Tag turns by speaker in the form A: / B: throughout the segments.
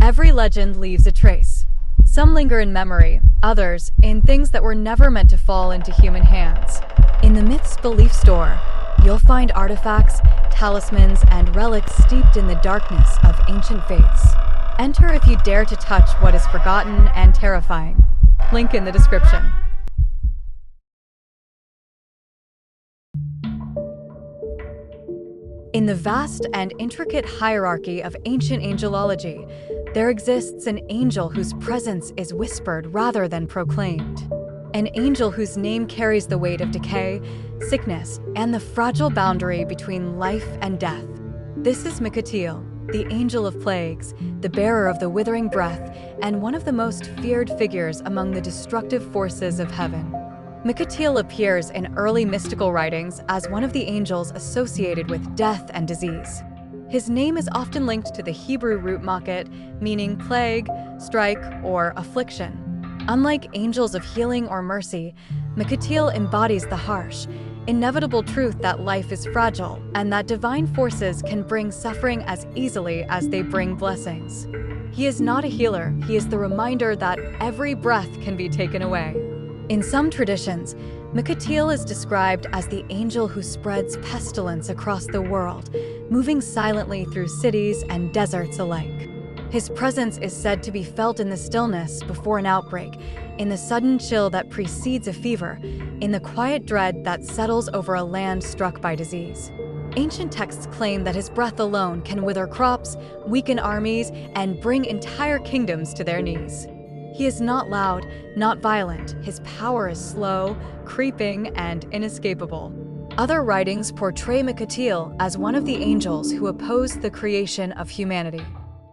A: Every legend leaves a trace. Some linger in memory, others in things that were never meant to fall into human hands. In the Myths Belief Store, you'll find artifacts, talismans, and relics steeped in the darkness of ancient faiths. Enter if you dare to touch what is forgotten and terrifying. Link in the description. In the vast and intricate hierarchy of ancient angelology, there exists an angel whose presence is whispered rather than proclaimed. An angel whose name carries the weight of decay, sickness, and the fragile boundary between life and death. This is Makatiel, the angel of plagues, the bearer of the withering breath, and one of the most feared figures among the destructive forces of heaven. Makatiel appears in early mystical writings as one of the angels associated with death and disease. His name is often linked to the Hebrew root makat, meaning plague, strike, or affliction. Unlike angels of healing or mercy, Makatiel embodies the harsh, inevitable truth that life is fragile and that divine forces can bring suffering as easily as they bring blessings. He is not a healer, he is the reminder that every breath can be taken away. In some traditions, Makatiel is described as the angel who spreads pestilence across the world, moving silently through cities and deserts alike. His presence is said to be felt in the stillness before an outbreak, in the sudden chill that precedes a fever, in the quiet dread that settles over a land struck by disease. Ancient texts claim that his breath alone can wither crops, weaken armies, and bring entire kingdoms to their knees. He is not loud, not violent. His power is slow, creeping, and inescapable. Other writings portray Makatiel as one of the angels who opposed the creation of humanity.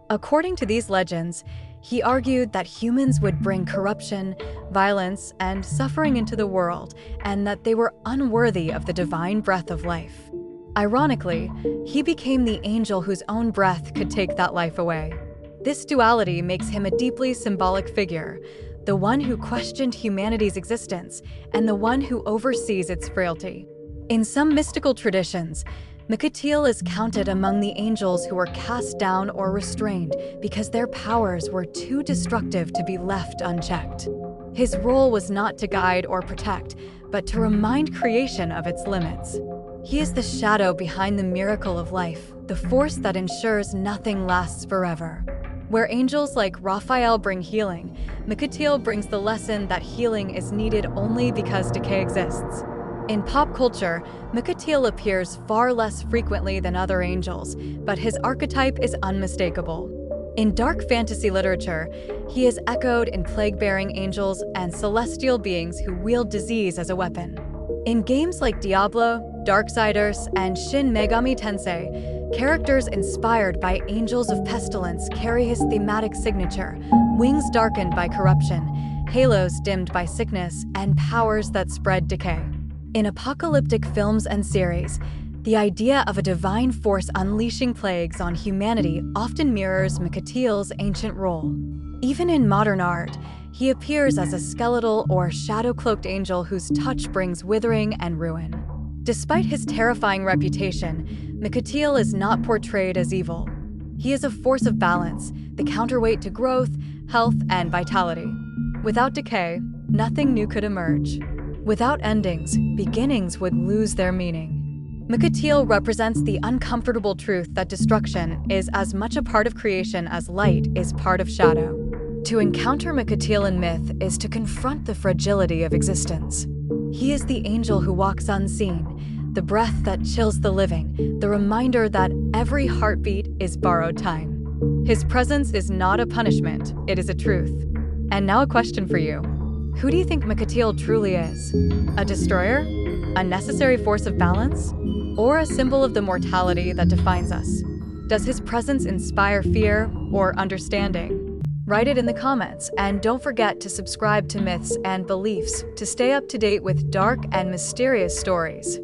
A: According to these legends, he argued that humans would bring corruption, violence, and suffering into the world, and that they were unworthy of the divine breath of life. Ironically, he became the angel whose own breath could take that life away. This duality makes him a deeply symbolic figure, the one who questioned humanity's existence and the one who oversees its frailty. In some mystical traditions, Makatiel is counted among the angels who were cast down or restrained because their powers were too destructive to be left unchecked. His role was not to guide or protect, but to remind creation of its limits. He is the shadow behind the miracle of life, the force that ensures nothing lasts forever. Where angels like Raphael bring healing, Makatiel brings the lesson that healing is needed only because decay exists. In pop culture, Makatiel appears far less frequently than other angels, but his archetype is unmistakable. In dark fantasy literature, he is echoed in plague-bearing angels and celestial beings who wield disease as a weapon. In games like Diablo, Darksiders, and Shin Megami Tensei, characters inspired by angels of pestilence carry his thematic signature: wings darkened by corruption, halos dimmed by sickness, and powers that spread decay. In apocalyptic films and series, the idea of a divine force unleashing plagues on humanity often mirrors Makatiel's ancient role. Even in modern art, he appears as a skeletal or shadow-cloaked angel whose touch brings withering and ruin. Despite his terrifying reputation, Makatiel is not portrayed as evil. He is a force of balance, the counterweight to growth, health, and vitality. Without decay, nothing new could emerge. Without endings, beginnings would lose their meaning. Makatiel represents the uncomfortable truth that destruction is as much a part of creation as light is part of shadow. To encounter Makatiel in myth is to confront the fragility of existence. He is the angel who walks unseen, the breath that chills the living, the reminder that every heartbeat is borrowed time. His presence is not a punishment, it is a truth. And now a question for you. Who do you think Makatiel truly is? A destroyer? A necessary force of balance? Or a symbol of the mortality that defines us? Does his presence inspire fear or understanding? Write it in the comments, and don't forget to subscribe to Myths and Beliefs to stay up to date with dark and mysterious stories.